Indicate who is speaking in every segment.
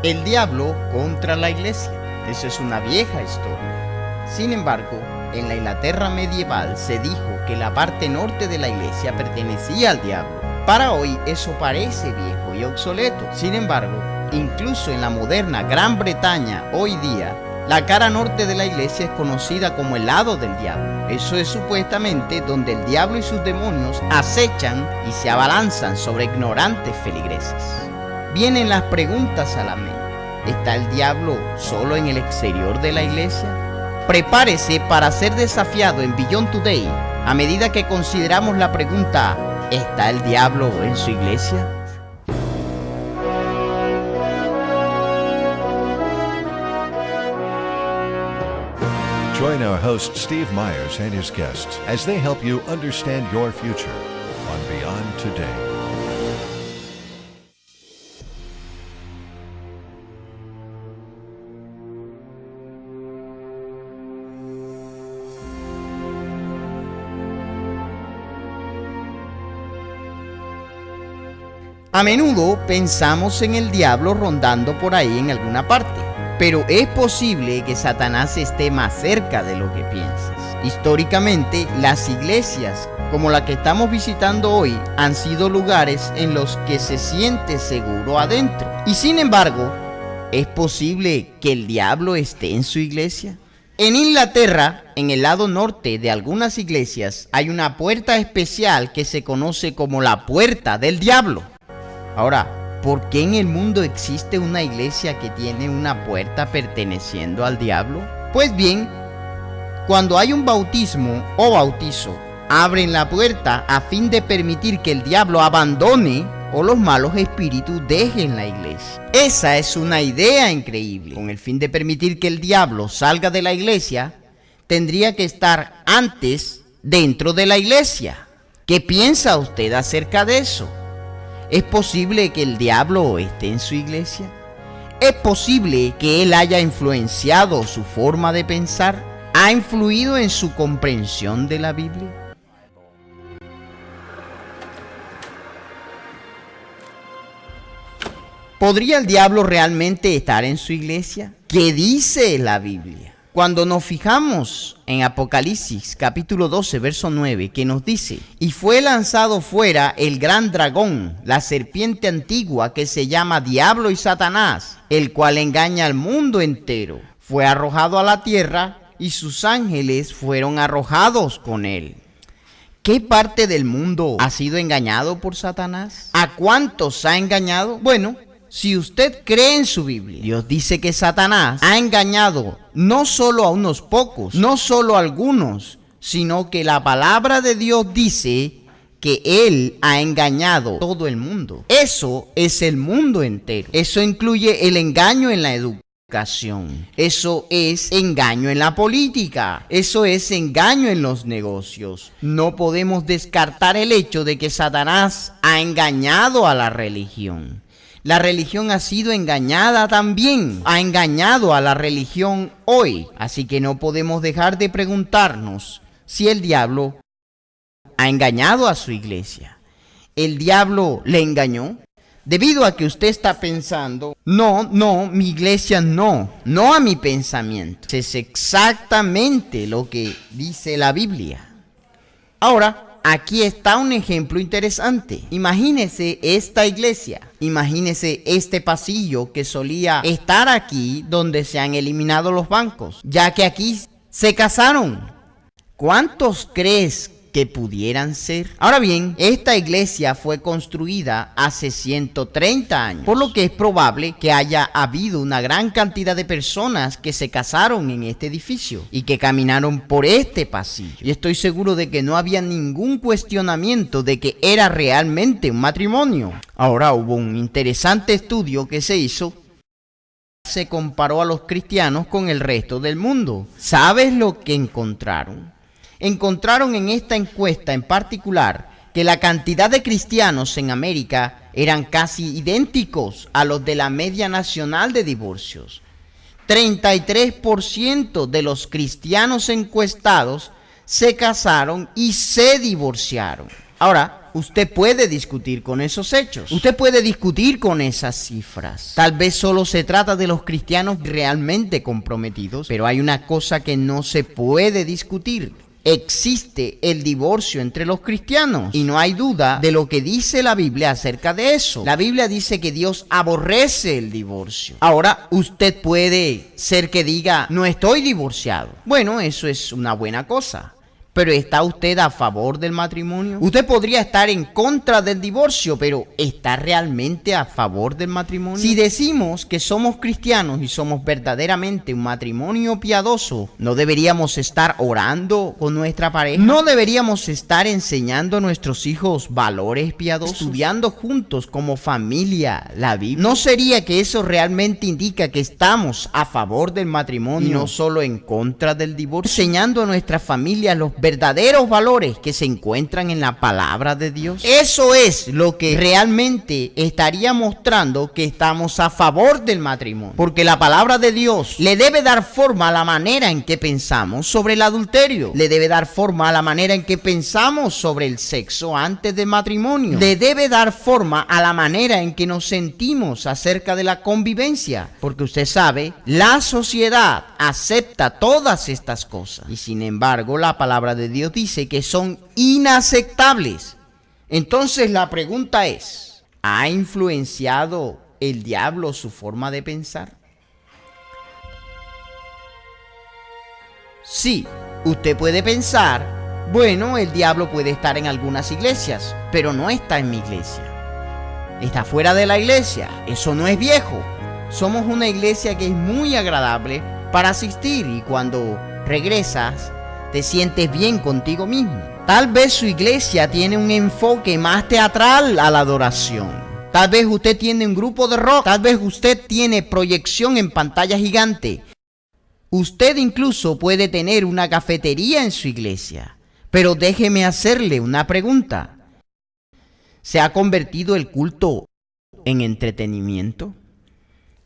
Speaker 1: El diablo contra la iglesia. Eso es una vieja historia. Sin embargo, en la Inglaterra medieval se dijo que la parte norte de la iglesia pertenecía al diablo. Para hoy eso parece viejo y obsoleto. Sin embargo, incluso en la moderna Gran Bretaña hoy día, la cara norte de la iglesia es conocida como el lado del diablo. Eso es supuestamente donde el diablo y sus demonios acechan y se abalanzan sobre ignorantes feligreses. Vienen las preguntas a la mente. ¿Está el diablo solo en el exterior de la iglesia? Prepárese para ser desafiado en Beyond Today a medida que consideramos la pregunta: ¿está el diablo en su iglesia?
Speaker 2: Join our host Steve Myers and his guests as they help you understand your future on Beyond Today.
Speaker 1: A menudo pensamos en el diablo rondando por ahí en alguna parte, pero es posible que Satanás esté más cerca de lo que piensas. Históricamente, las iglesias, como la que estamos visitando hoy, han sido lugares en los que se siente seguro adentro. Y sin embargo, ¿es posible que el diablo esté en su iglesia? En Inglaterra, en el lado norte de algunas iglesias, hay una puerta especial que se conoce como la puerta del diablo. Ahora, ¿por qué en el mundo existe una iglesia que tiene una puerta perteneciendo al diablo? Pues bien, cuando hay un bautismo o bautizo, abren la puerta a fin de permitir que el diablo abandone o los malos espíritus dejen la iglesia. Esa es una idea increíble. Con el fin de permitir que el diablo salga de la iglesia, tendría que estar antes dentro de la iglesia. ¿Qué piensa usted acerca de eso? ¿Es posible que el diablo esté en su iglesia? ¿Es posible que él haya influenciado su forma de pensar? ¿Ha influido en su comprensión de la Biblia? ¿Podría el diablo realmente estar en su iglesia? ¿Qué dice la Biblia? Cuando nos fijamos en Apocalipsis capítulo 12, verso 9, que nos dice: y fue lanzado fuera el gran dragón, la serpiente antigua que se llama Diablo y Satanás, el cual engaña al mundo entero. Fue arrojado a la tierra y sus ángeles fueron arrojados con él. ¿Qué parte del mundo ha sido engañado por Satanás? ¿A cuántos ha engañado? Bueno, si usted cree en su Biblia, Dios dice que Satanás ha engañado no solo a unos pocos, no solo a algunos, sino que la palabra de Dios dice que él ha engañado a todo el mundo. Eso es el mundo entero. Eso incluye el engaño en la educación. Eso es engaño en la política. Eso es engaño en los negocios. No podemos descartar el hecho de que Satanás ha engañado a la religión. La religión ha sido engañada también. Ha engañado a la religión hoy. Así que no podemos dejar de preguntarnos si el diablo ha engañado a su iglesia. ¿El diablo le engañó? Debido a que usted está pensando: no, mi iglesia no a mi pensamiento. Es exactamente lo que dice la Biblia. Ahora, aquí está un ejemplo interesante. Imagínese esta iglesia. Imagínese este pasillo que solía estar aquí donde se han eliminado los bancos, ya que aquí se casaron. ¿Cuántos crees que pudieran ser? Ahora bien, esta iglesia fue construida hace 130 años, por lo que es probable que haya habido una gran cantidad de personas que se casaron en este edificio y que caminaron por este pasillo. Y estoy seguro de que no había ningún cuestionamiento de que era realmente un matrimonio. Ahora, hubo un interesante estudio que se hizo. Se comparó a los cristianos con el resto del mundo. ¿Sabes lo que encontraron? Encontraron en esta encuesta en particular que la cantidad de cristianos en América eran casi idénticos a los de la media nacional de divorcios. 33% de los cristianos encuestados se casaron y se divorciaron. Ahora, usted puede discutir con esos hechos. Usted puede discutir con esas cifras. Tal vez solo se trata de los cristianos realmente comprometidos, pero hay una cosa que no se puede discutir. Existe el divorcio entre los cristianos y no hay duda de lo que dice la Biblia acerca de eso. La Biblia dice que Dios aborrece el divorcio. Ahora, usted puede ser que diga, no estoy divorciado. Bueno, eso es una buena cosa. ¿Pero está usted a favor del matrimonio? Usted podría estar en contra del divorcio, pero ¿está realmente a favor del matrimonio? Si decimos que somos cristianos y somos verdaderamente un matrimonio piadoso, ¿no deberíamos estar orando con nuestra pareja? ¿No deberíamos estar enseñando a nuestros hijos valores piadosos? ¿Estudiando juntos como familia la Biblia? ¿No sería que eso realmente indica que estamos a favor del matrimonio y no solo en contra del divorcio? Enseñando a nuestra familia los verdaderos valores que se encuentran en la palabra de Dios. Eso es lo que realmente estaría mostrando que estamos a favor del matrimonio. Porque la palabra de Dios le debe dar forma a la manera en que pensamos sobre el adulterio. Le debe dar forma a la manera en que pensamos sobre el sexo antes del matrimonio. Le debe dar forma a la manera en que nos sentimos acerca de la convivencia. Porque usted sabe, la sociedad acepta todas estas cosas. Y sin embargo, la palabra de Dios dice que son inaceptables. Entonces la pregunta es, ¿ha influenciado el diablo su forma de pensar? Sí, usted puede pensar, bueno, el diablo puede estar en algunas iglesias, pero no está en mi iglesia. Está fuera de la iglesia, eso no es viejo. Somos una iglesia que es muy agradable para asistir y cuando regresas, te sientes bien contigo mismo. Tal vez su iglesia tiene un enfoque más teatral a la adoración. Tal vez usted tiene un grupo de rock. Tal vez usted tiene proyección en pantalla gigante. Usted incluso puede tener una cafetería en su iglesia. Pero déjeme hacerle una pregunta. ¿Se ha convertido el culto en entretenimiento?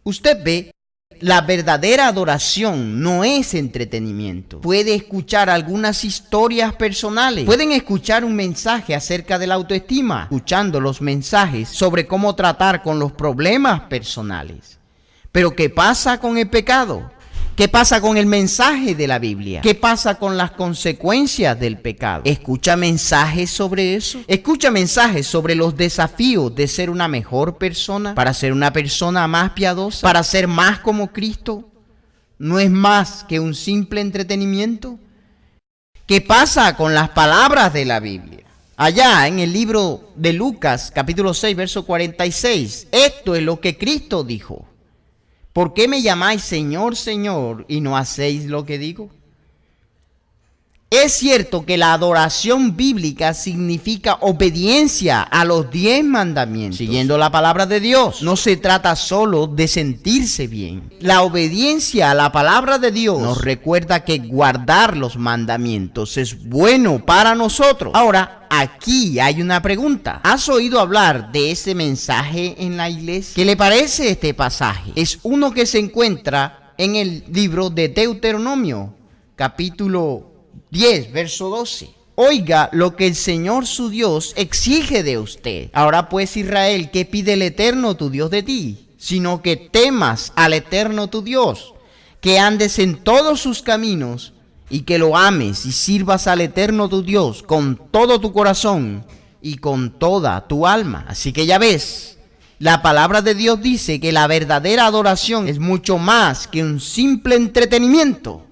Speaker 1: Usted ve, la verdadera adoración no es entretenimiento. Puede escuchar algunas historias personales. Pueden escuchar un mensaje acerca de la autoestima, escuchando los mensajes sobre cómo tratar con los problemas personales. Pero ¿qué pasa con el pecado? ¿Qué pasa con el mensaje de la Biblia? ¿Qué pasa con las consecuencias del pecado? ¿Escucha mensajes sobre eso? ¿Escucha mensajes sobre los desafíos de ser una mejor persona? ¿Para ser una persona más piadosa? ¿Para ser más como Cristo? ¿No es más que un simple entretenimiento? ¿Qué pasa con las palabras de la Biblia? Allá en el libro de Lucas, capítulo 6, verso 46, esto es lo que Cristo dijo. ¿Por qué me llamáis Señor, Señor, y no hacéis lo que digo? Es cierto que la adoración bíblica significa obediencia a los 10 mandamientos, siguiendo la palabra de Dios. No se trata solo de sentirse bien. La obediencia a la palabra de Dios nos recuerda que guardar los mandamientos es bueno para nosotros. Ahora, aquí hay una pregunta. ¿Has oído hablar de ese mensaje en la iglesia? ¿Qué le parece este pasaje? Es uno que se encuentra en el libro de Deuteronomio, capítulo 10, verso 12. Oiga lo que el Señor su Dios exige de usted. Ahora pues, Israel, ¿qué pide el Eterno tu Dios de ti? Sino que temas al Eterno tu Dios, que andes en todos sus caminos y que lo ames y sirvas al Eterno tu Dios con todo tu corazón y con toda tu alma. Así que ya ves, la palabra de Dios dice que la verdadera adoración es mucho más que un simple entretenimiento.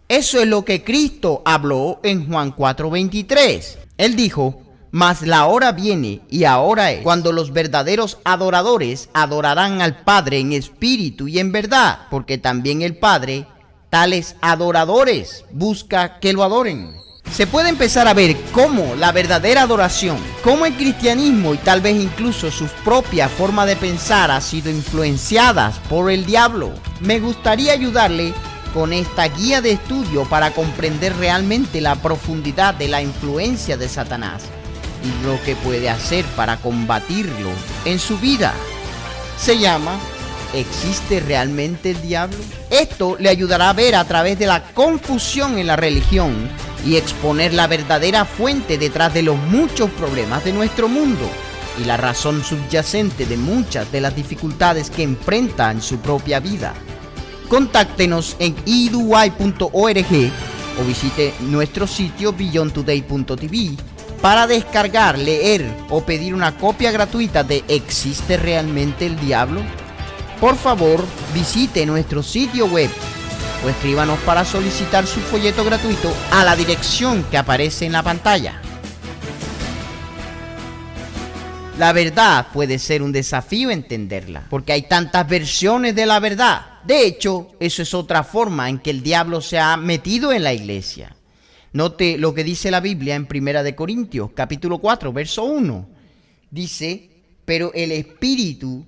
Speaker 1: Eso es lo que Cristo habló en Juan 4:23. Él dijo, mas la hora viene y ahora es cuando los verdaderos adoradores adorarán al Padre en espíritu y en verdad, porque también el Padre, tales adoradores, busca que lo adoren. Se puede empezar a ver cómo la verdadera adoración, cómo el cristianismo y tal vez incluso su propia forma de pensar ha sido influenciadas por el diablo. Me gustaría ayudarle con esta guía de estudio para comprender realmente la profundidad de la influencia de Satanás y lo que puede hacer para combatirlo en su vida. Se llama ¿existe realmente el diablo? Esto le ayudará a ver a través de la confusión en la religión y exponer la verdadera fuente detrás de los muchos problemas de nuestro mundo y la razón subyacente de muchas de las dificultades que enfrenta en su propia vida. Contáctenos en eduy.org o visite nuestro sitio beyondtoday.tv para descargar, leer o pedir una copia gratuita de ¿Existe realmente el diablo? Por favor, visite nuestro sitio web o escríbanos para solicitar su folleto gratuito a la dirección que aparece en la pantalla. La verdad puede ser un desafío entenderla, porque hay tantas versiones de la verdad. De hecho, eso es otra forma en que el diablo se ha metido en la iglesia. Note lo que dice la Biblia en 1 Corintios, capítulo 4, verso 1. Dice, pero el Espíritu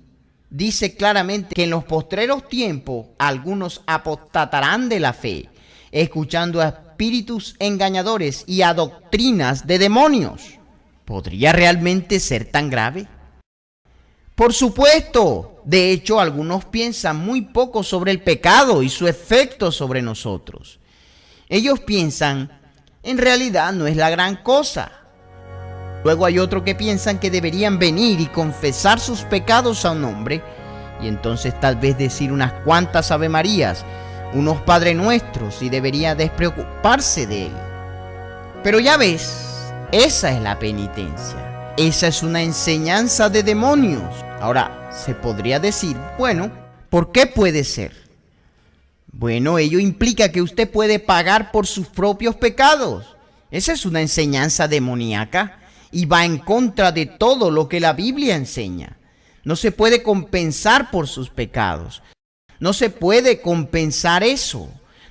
Speaker 1: dice claramente que en los postreros tiempos algunos apostatarán de la fe, escuchando a espíritus engañadores y a doctrinas de demonios. ¿Podría realmente ser tan grave? Por supuesto. De hecho, algunos piensan muy poco sobre el pecado y su efecto sobre nosotros. Ellos piensan, en realidad no es la gran cosa. Luego hay otros que piensan que deberían venir y confesar sus pecados a un hombre y entonces tal vez decir unas cuantas Ave Marías, unos Padre Nuestros y debería despreocuparse de él. Pero ya ves, esa es la penitencia. Esa es una enseñanza de demonios. Ahora, se podría decir, bueno, ¿por qué puede ser? Bueno, ello implica que usted puede pagar por sus propios pecados. Esa es una enseñanza demoníaca y va en contra de todo lo que la Biblia enseña. No se puede compensar por sus pecados. No se puede compensar eso.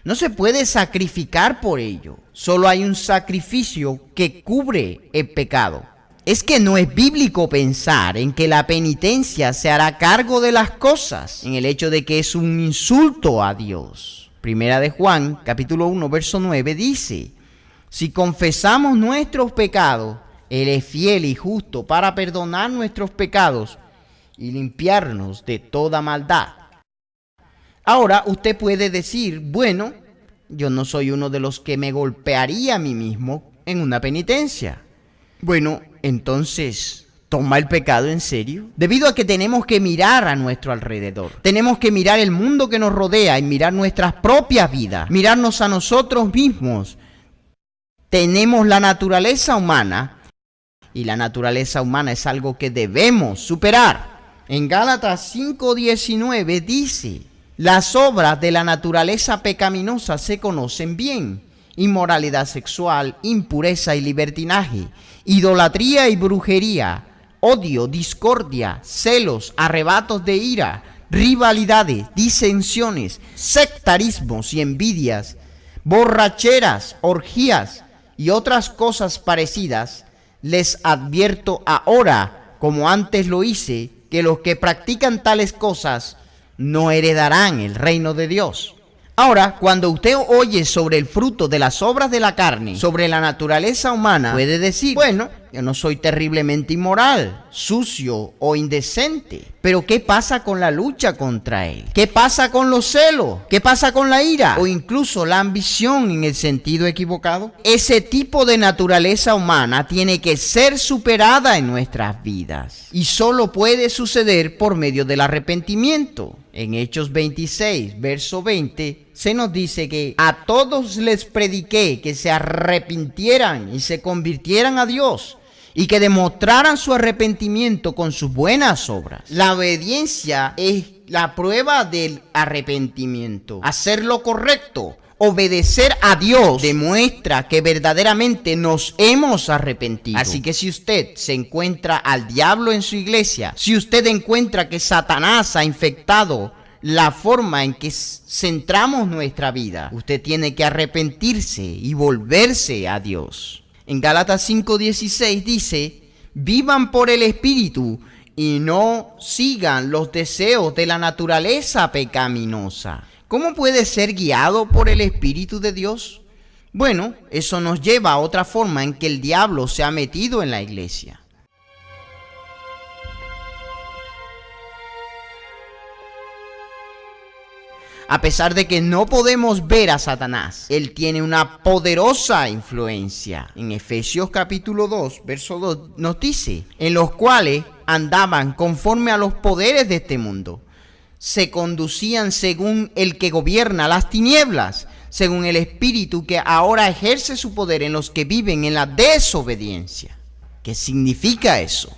Speaker 1: No se puede sacrificar por ello. Solo hay un sacrificio que cubre el pecado. Es que no es bíblico pensar en que la penitencia se hará cargo de las cosas, en el hecho de que es un insulto a Dios. Primera de Juan, capítulo 1, verso 9, dice, si confesamos nuestros pecados, Él es fiel y justo para perdonar nuestros pecados y limpiarnos de toda maldad. Ahora usted puede decir, bueno, yo no soy uno de los que me golpearía a mí mismo en una penitencia. Bueno, entonces, ¿toma el pecado en serio? Debido a que tenemos que mirar a nuestro alrededor. Tenemos que mirar el mundo que nos rodea y mirar nuestras propias vidas. Mirarnos a nosotros mismos. Tenemos la naturaleza humana y la naturaleza humana es algo que debemos superar. En Gálatas 5:19 dice, las obras de la naturaleza pecaminosa se conocen bien. Inmoralidad sexual, impureza y libertinaje, idolatría y brujería, odio, discordia, celos, arrebatos de ira, rivalidades, disensiones, sectarismos y envidias, borracheras, orgías y otras cosas parecidas. Les advierto ahora, como antes lo hice, que los que practican tales cosas no heredarán el reino de Dios. Ahora, cuando usted oye sobre el fruto de las obras de la carne, sobre la naturaleza humana, puede decir, bueno, yo no soy terriblemente inmoral, sucio o indecente. Pero ¿qué pasa con la lucha contra él? ¿Qué pasa con los celos? ¿Qué pasa con la ira? O incluso la ambición en el sentido equivocado. Ese tipo de naturaleza humana tiene que ser superada en nuestras vidas. Y solo puede suceder por medio del arrepentimiento. En Hechos 26, verso 20, se nos dice que a todos les prediqué que se arrepintieran y se convirtieran a Dios y que demostraran su arrepentimiento con sus buenas obras. La obediencia es la prueba del arrepentimiento. Hacer lo correcto, obedecer a Dios, demuestra que verdaderamente nos hemos arrepentido. Así que si usted se encuentra al diablo en su iglesia, si usted encuentra que Satanás ha infectado la forma en que centramos nuestra vida, usted tiene que arrepentirse y volverse a Dios. En Gálatas 5:16 dice, vivan por el Espíritu y no sigan los deseos de la naturaleza pecaminosa. ¿Cómo puede ser guiado por el Espíritu de Dios? Bueno, eso nos lleva a otra forma en que el diablo se ha metido en la iglesia. A pesar de que no podemos ver a Satanás, él tiene una poderosa influencia. En Efesios capítulo 2, verso 2 nos dice, en los cuales andaban conforme a los poderes de este mundo. Se conducían según el que gobierna las tinieblas, según el espíritu que ahora ejerce su poder en los que viven en la desobediencia. ¿Qué significa eso?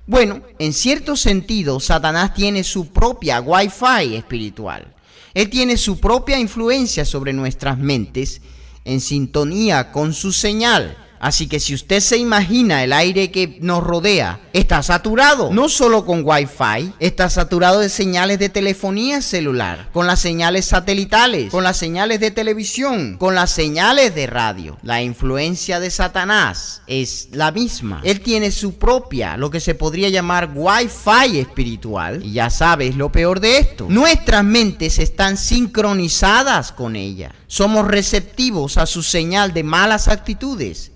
Speaker 1: Bueno, en cierto sentido, Satanás tiene su propia Wi-Fi espiritual. Él tiene su propia influencia sobre nuestras mentes en sintonía con su señal. Así que si usted se imagina el aire que nos rodea, está saturado, no solo con Wi-Fi, está saturado de señales de telefonía celular, con las señales satelitales, con las señales de televisión, con las señales de radio. La influencia de Satanás es la misma. Él tiene su propia, lo que se podría llamar Wi-Fi espiritual. Y ya sabes lo peor de esto. Nuestras mentes están sincronizadas con ella. Somos receptivos a su señal de malas actitudes,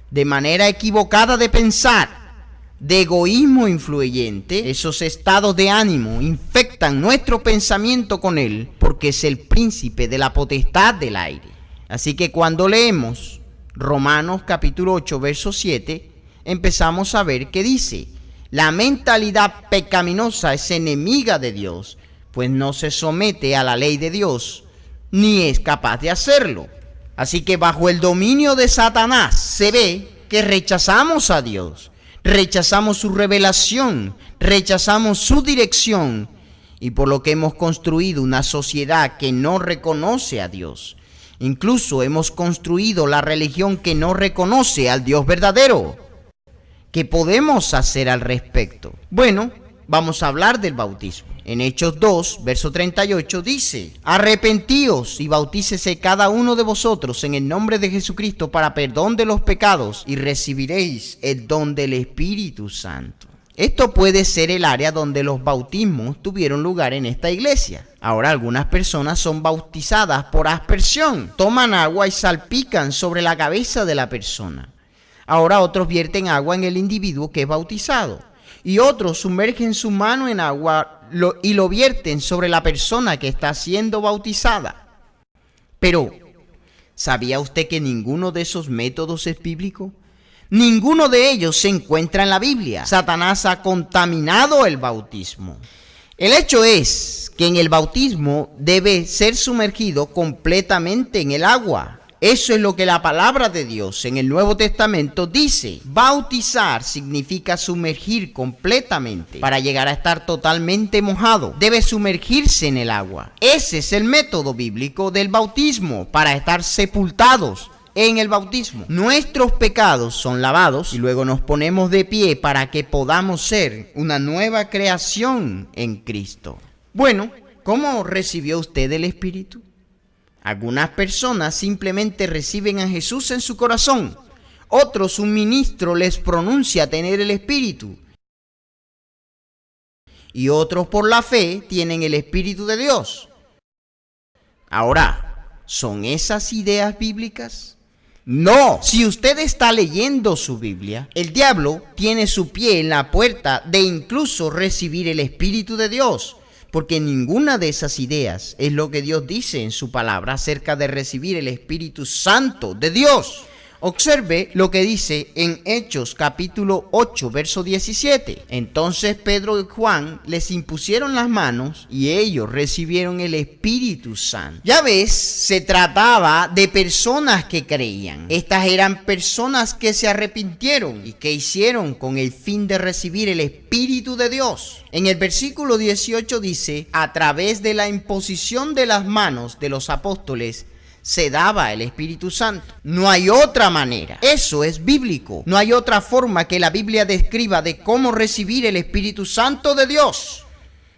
Speaker 1: de manera equivocada de pensar, de egoísmo influyente. Esos estados de ánimo infectan nuestro pensamiento con él, porque es el príncipe de la potestad del aire. Así que cuando leemos Romanos capítulo 8, verso 7, empezamos a ver que dice: la mentalidad pecaminosa es enemiga de Dios, pues no se somete a la ley de Dios, ni es capaz de hacerlo. Así que bajo el dominio de Satanás se ve que rechazamos a Dios, rechazamos su revelación, rechazamos su dirección, y por lo que hemos construido una sociedad que no reconoce a Dios. Incluso hemos construido la religión que no reconoce al Dios verdadero. ¿Qué podemos hacer al respecto? Bueno, vamos a hablar del bautismo. En Hechos 2, verso 38 dice: arrepentíos y bautícese cada uno de vosotros en el nombre de Jesucristo para perdón de los pecados, y recibiréis el don del Espíritu Santo. Esto puede ser el área donde los bautismos tuvieron lugar en esta iglesia. Ahora algunas personas son bautizadas por aspersión. Toman agua y salpican sobre la cabeza de la persona. Ahora otros vierten agua en el individuo que es bautizado. Y otros sumergen su mano en agua y lo vierten sobre la persona que está siendo bautizada. Pero, ¿sabía usted que ninguno de esos métodos es bíblico? Ninguno de ellos se encuentra en la Biblia. Satanás ha contaminado el bautismo. El hecho es que en el bautismo debe ser sumergido completamente en el agua. Eso es lo que la palabra de Dios en el Nuevo Testamento dice. Bautizar significa sumergir completamente. Para llegar a estar totalmente mojado, debe sumergirse en el agua. Ese es el método bíblico del bautismo, para estar sepultados en el bautismo. Nuestros pecados son lavados y luego nos ponemos de pie para que podamos ser una nueva creación en Cristo. Bueno, ¿cómo recibió usted el Espíritu? Algunas personas simplemente reciben a Jesús en su corazón. Otros, un ministro les pronuncia tener el Espíritu. Y otros, por la fe, tienen el Espíritu de Dios. Ahora, ¿son esas ideas bíblicas? No. Si usted está leyendo su Biblia, el diablo tiene su pie en la puerta de incluso recibir el Espíritu de Dios. Porque ninguna de esas ideas es lo que Dios dice en su palabra acerca de recibir el Espíritu Santo de Dios. Observe lo que dice en Hechos capítulo 8, verso 17. Entonces Pedro y Juan les impusieron las manos y ellos recibieron el Espíritu Santo. Ya ves, se trataba de personas que creían. Estas eran personas que se arrepintieron y que hicieron con el fin de recibir el Espíritu de Dios. En el versículo 18 dice: a través de la imposición de las manos de los apóstoles se daba el Espíritu Santo. No hay otra manera. Eso es bíblico. No hay otra forma que la Biblia describa de cómo recibir el Espíritu Santo de Dios.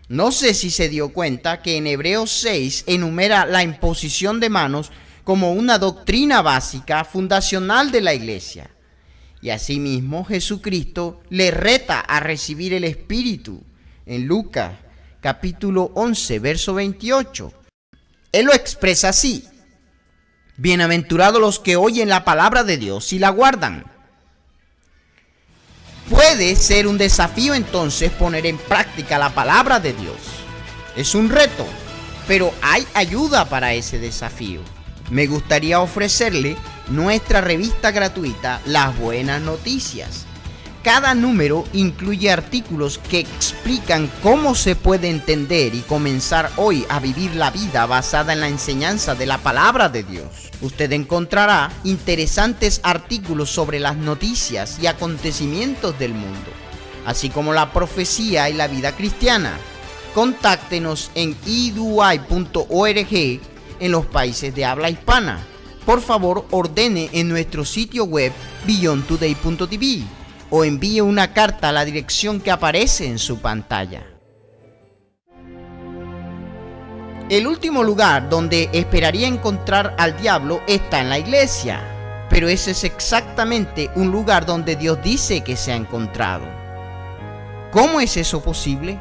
Speaker 1: No sé si se dio cuenta que en Hebreos 6 enumera la imposición de manos como una doctrina básica, fundacional de la iglesia. Y asimismo Jesucristo le reta a recibir el Espíritu en Lucas capítulo 11, verso 28. Él lo expresa así: bienaventurados los que oyen la palabra de Dios y la guardan. Puede ser un desafío entonces poner en práctica la palabra de Dios. Es un reto. pero hay ayuda para ese desafío. Me gustaría ofrecerle nuestra revista gratuita Las Buenas Noticias. Cada número incluye artículos que explican cómo se puede entender y comenzar hoy a vivir la vida basada en la enseñanza de la palabra de Dios. Usted encontrará interesantes artículos sobre las noticias y acontecimientos del mundo, así como la profecía y la vida cristiana. Contáctenos en eduy.org en los países de habla hispana. Por favor, ordene en nuestro sitio web beyondtoday.tv o envíe una carta a la dirección que aparece en su pantalla. El último lugar donde esperaría encontrar al diablo está en la iglesia, pero ese es exactamente un lugar donde Dios dice que se ha encontrado. ¿Cómo es eso posible?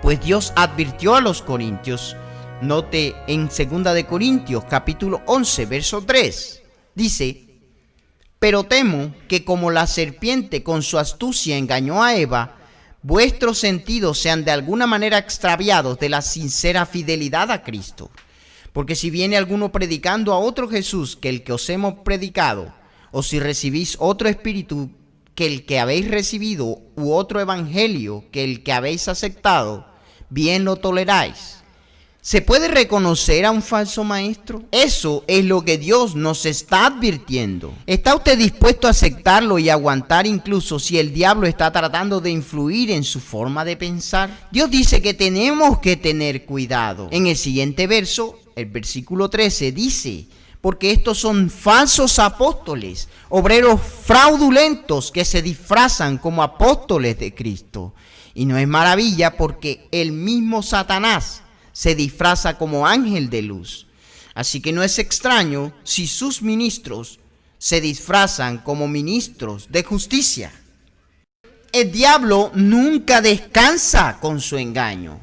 Speaker 1: Pues Dios advirtió a los corintios. Note en 2 de Corintios capítulo 11 verso 3. Dice: pero temo que como la serpiente con su astucia engañó a Eva, vuestros sentidos sean de alguna manera extraviados de la sincera fidelidad a Cristo. Porque si viene alguno predicando a otro Jesús que el que os hemos predicado, o si recibís otro espíritu que el que habéis recibido, u otro evangelio que el que habéis aceptado, bien lo toleráis. ¿Se puede reconocer a un falso maestro? Eso es lo que Dios nos está advirtiendo. ¿Está usted dispuesto a aceptarlo y aguantar incluso si el diablo está tratando de influir en su forma de pensar? Dios dice que tenemos que tener cuidado. En el siguiente verso, el versículo 13, dice: porque estos son falsos apóstoles, obreros fraudulentos que se disfrazan como apóstoles de Cristo. Y no es maravilla, porque el mismo Satanás se disfraza como ángel de luz. Así que no es extraño si sus ministros se disfrazan como ministros de justicia. El diablo nunca descansa con su engaño.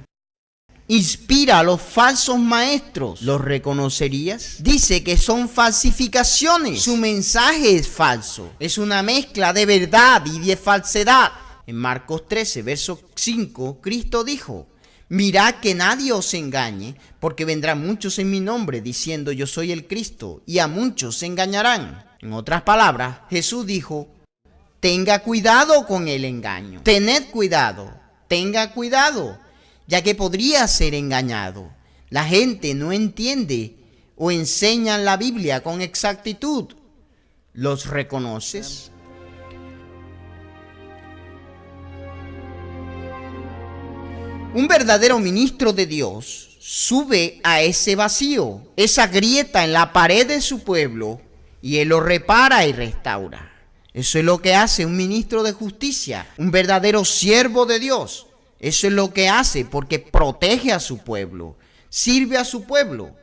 Speaker 1: Inspira a los falsos maestros. ¿Los reconocerías? Dice que son falsificaciones. Su mensaje es falso. Es una mezcla de verdad y de falsedad. En Marcos 13, verso 5, Cristo dijo: mirad que nadie os engañe, porque vendrán muchos en mi nombre diciendo yo soy el Cristo, y a muchos se engañarán. En otras palabras, Jesús dijo: tenga cuidado con el engaño. Tened cuidado, tenga cuidado, ya que podría ser engañado. La gente no entiende o enseñan la Biblia con exactitud. ¿Los reconoces? Un verdadero ministro de Dios sube a ese vacío, esa grieta en la pared de su pueblo, y él lo repara y restaura. Eso es lo que hace un ministro de justicia, un verdadero siervo de Dios. Eso es lo que hace, porque protege a su pueblo, sirve a su pueblo,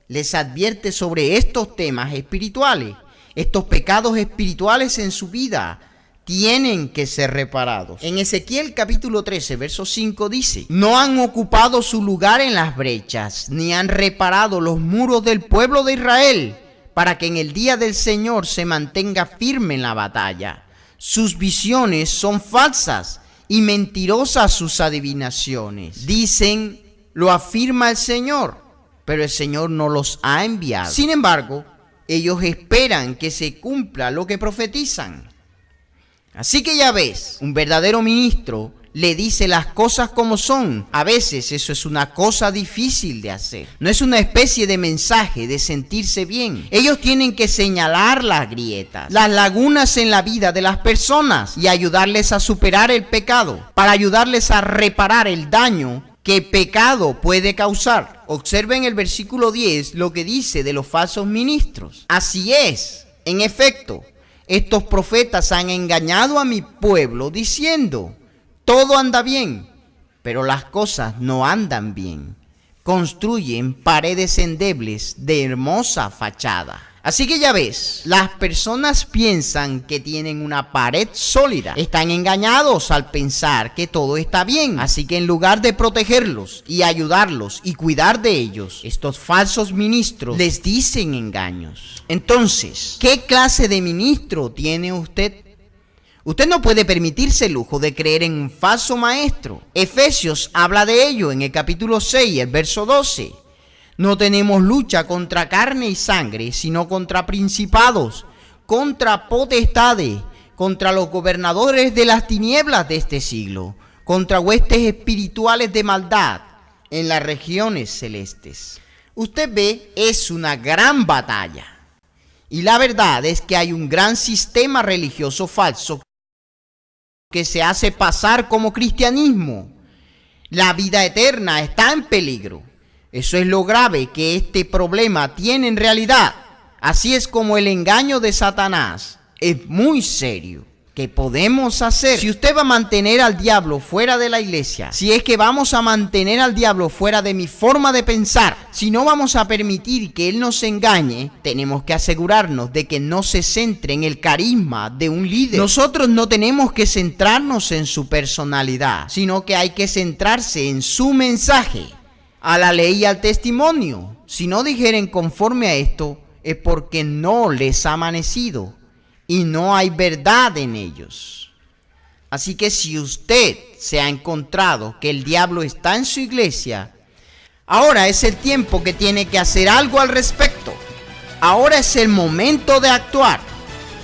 Speaker 1: les advierte sobre estos temas espirituales, estos pecados espirituales en su vida. Tienen que ser reparados. En Ezequiel capítulo 13, verso 5 dice: no han ocupado su lugar en las brechas, ni han reparado los muros del pueblo de Israel, para que en el día del Señor se mantenga firme en la batalla. Sus visiones son falsas y mentirosas sus adivinaciones. Dicen, lo afirma el Señor, pero el Señor no los ha enviado. Sin embargo, ellos esperan que se cumpla lo que profetizan. Así que ya ves, un verdadero ministro le dice las cosas como son. A veces eso es una cosa difícil de hacer. No es una especie de mensaje de sentirse bien. Ellos tienen que señalar las grietas, las lagunas en la vida de las personas y ayudarles a superar el pecado, para ayudarles a reparar el daño que el pecado puede causar. Observen el versículo 10 lo que dice de los falsos ministros. Así es, en efecto, estos profetas han engañado a mi pueblo diciendo: todo anda bien, pero las cosas no andan bien. Construyen paredes endebles de hermosa fachada. Así que ya ves, las personas piensan que tienen una pared sólida. Están engañados al pensar que todo está bien. Así que en lugar de protegerlos y ayudarlos y cuidar de ellos, estos falsos ministros les dicen engaños. Entonces, ¿qué clase de ministro tiene usted? Usted no puede permitirse el lujo de creer en un falso maestro. Efesios habla de ello en el capítulo 6, el verso 12. No tenemos lucha contra carne y sangre, sino contra principados, contra potestades, contra los gobernadores de las tinieblas de este siglo, contra huestes espirituales de maldad en las regiones celestes. Usted ve, es una gran batalla. Y la verdad es que hay un gran sistema religioso falso que se hace pasar como cristianismo. La vida eterna está en peligro. Eso es lo grave que este problema tiene en realidad. Así es como el engaño de Satanás es muy serio. ¿Qué podemos hacer? Si usted va a mantener al diablo fuera de la iglesia, si es que vamos a mantener al diablo fuera de mi forma de pensar, si no vamos a permitir que él nos engañe, tenemos que asegurarnos de que no se centre en el carisma de un líder. Nosotros no tenemos que centrarnos en su personalidad, sino que hay que centrarse en su mensaje, a la ley y al testimonio. Si no dijeren conforme a esto, es porque no les ha amanecido y no hay verdad en ellos. Así que si usted se ha encontrado que el diablo está en su iglesia, ahora es el tiempo que tiene que hacer algo al respecto. Ahora es el momento de actuar.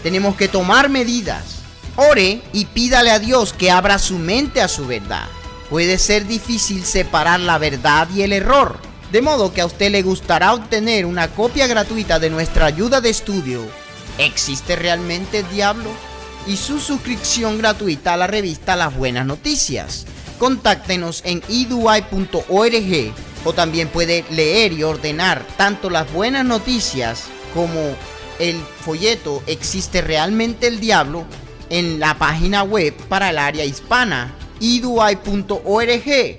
Speaker 1: Tenemos que tomar medidas. Ore y pídale a Dios que abra su mente a su verdad. Puede ser difícil separar la verdad y el error, de modo que a usted le gustará obtener una copia gratuita de nuestra ayuda de estudio ¿Existe realmente el diablo? Y su suscripción gratuita a la revista Las Buenas Noticias. Contáctenos en eduy.org o también puede leer y ordenar tanto Las Buenas Noticias como el folleto ¿Existe realmente el diablo? En la página web para el área hispana, eduy.org.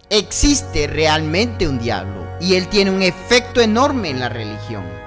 Speaker 1: Existe realmente un diablo y él tiene un efecto enorme en la religión.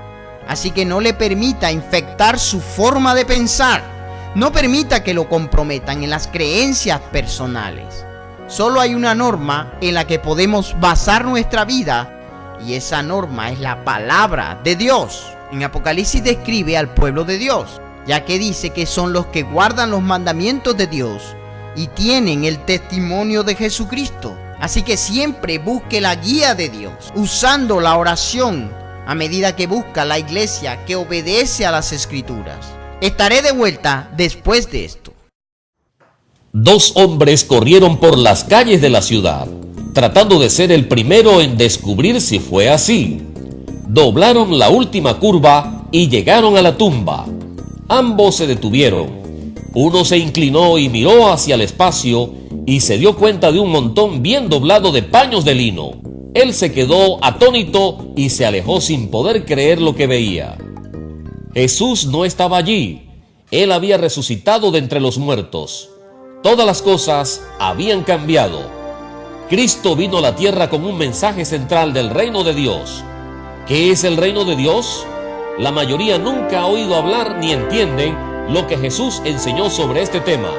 Speaker 1: Así que no le permita infectar su forma de pensar. No permita que lo comprometan en las creencias personales. Solo hay una norma en la que podemos basar nuestra vida y esa norma es la palabra de Dios. En Apocalipsis describe al pueblo de Dios, ya que dice que son los que guardan los mandamientos de Dios y tienen el testimonio de Jesucristo. Así que siempre busque la guía de Dios, usando la oración a medida que busca la iglesia que obedece a las Escrituras. Estaré de vuelta después de esto.
Speaker 3: 2 hombres corrieron por las calles de la ciudad, tratando de ser el primero en descubrir si fue así. Doblaron la última curva y llegaron a la tumba. Ambos se detuvieron. Uno se inclinó y miró hacia el espacio y se dio cuenta de un montón bien doblado de paños de lino. Él se quedó atónito y se alejó sin poder creer lo que veía. Jesús no estaba allí. Él había resucitado de entre los muertos. Todas las cosas habían cambiado. Cristo vino a la tierra con un mensaje central del reino de Dios. ¿Qué es el reino de Dios? La mayoría nunca ha oído hablar ni entienden lo que Jesús enseñó sobre este tema.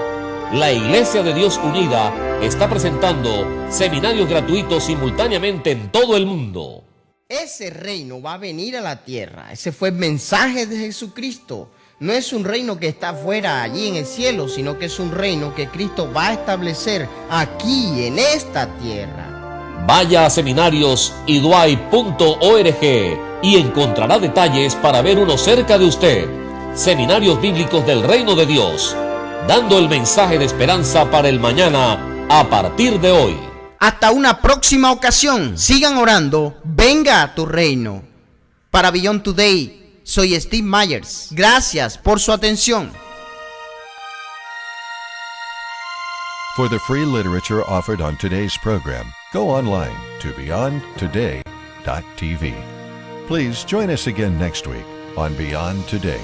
Speaker 3: La Iglesia de Dios Unida está presentando seminarios gratuitos simultáneamente en todo el mundo.
Speaker 1: Ese reino va a venir a la tierra. Ese fue el mensaje de Jesucristo. No es un reino que está afuera, allí en el cielo, sino que es un reino que Cristo va a establecer aquí, en esta tierra.
Speaker 3: Vaya a seminarios.eduy.org y encontrará detalles para ver uno cerca de usted. Seminarios bíblicos del reino de Dios, dando el mensaje de esperanza para el mañana a partir de hoy.
Speaker 1: Hasta una próxima ocasión. Sigan orando. Venga a tu reino. Para Beyond Today, soy Steve Myers. Gracias por su atención.
Speaker 2: For the free literature offered on today's program, go online to beyondtoday.tv. Please join us again next week on Beyond Today.